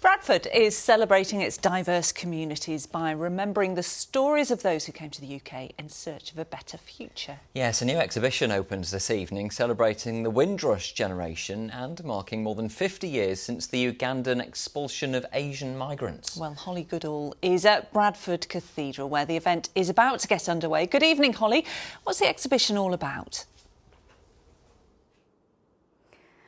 Bradford is celebrating its diverse communities by remembering the stories of those who came to the UK in search of a better future. Yes, a new exhibition opens this evening celebrating the Windrush generation and marking more than 50 years since the Ugandan expulsion of Asian migrants. Well, Holly Goodall is at Bradford Cathedral where the event is about to get underway. Good evening, Holly. What's the exhibition all about?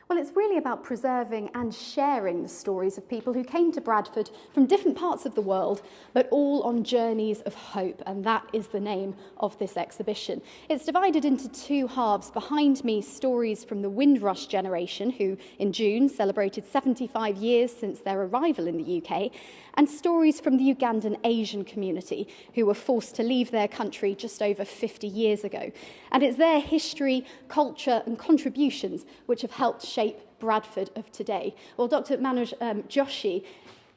Well, it's really about preserving and sharing the stories of people who came to Bradford from different parts of the world, but all on journeys of hope, and that is the name of this exhibition. It's divided into two halves. Behind me, stories from the Windrush generation, who in June celebrated 75 years since their arrival in the UK, and stories from the Ugandan Asian community, who were forced to leave their country just over 50 years ago. And it's their history, culture and contributions which have helped shape Bradford of today. Well, Dr. Manoj Joshi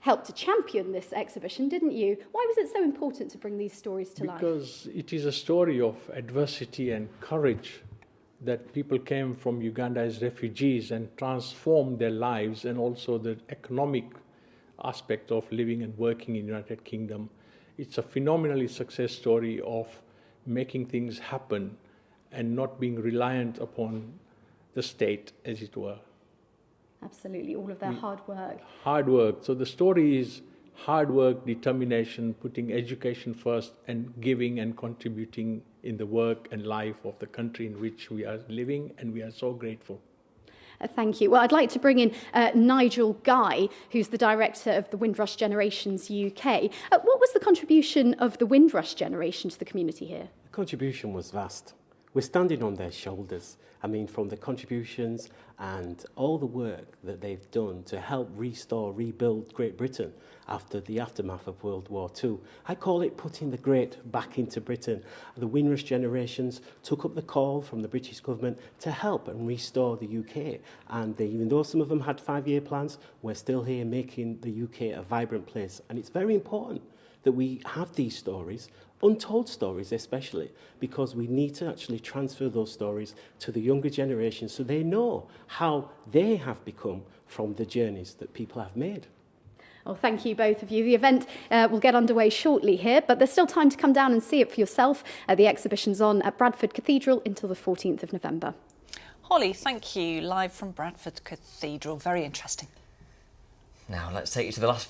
helped to champion this exhibition, didn't you? Why was it so important to bring these stories to life? Because it is a story of adversity and courage that people came from Uganda as refugees and transformed their lives, and also the economic aspect of living and working in the United Kingdom. It's a phenomenally success story of making things happen and not being reliant upon the state, as it were. Absolutely, all of their hard work. Hard work. So the story is hard work, determination, putting education first, and giving and contributing in the work and life of the country in which we are living, and we are so grateful. Thank you. Well, I'd like to bring in Nigel Guy, who's the director of the Windrush Generations UK. What was the contribution of the Windrush generation to the community here? The contribution was vast. We're standing on their shoulders. I mean, from the contributions and all the work that they've done to help restore, rebuild Great Britain after the aftermath of World War II. I call it putting the great back into Britain. The Windrush generations took up the call from the British government to help and restore the UK. And even though some of them had 5-year plans, we're still here making the UK a vibrant place. And it's very important that we have these stories, untold stories especially, because we need to actually transfer those stories to the younger generation so they know how they have become from the journeys that people have made. Well, thank you, both of you. The event will get underway shortly here, but there's still time to come down and see it for yourself. The exhibition's on at Bradford Cathedral until the 14th of November. Holly, thank you. Live from Bradford Cathedral. Very interesting. Now let's take you to the Las Vegas.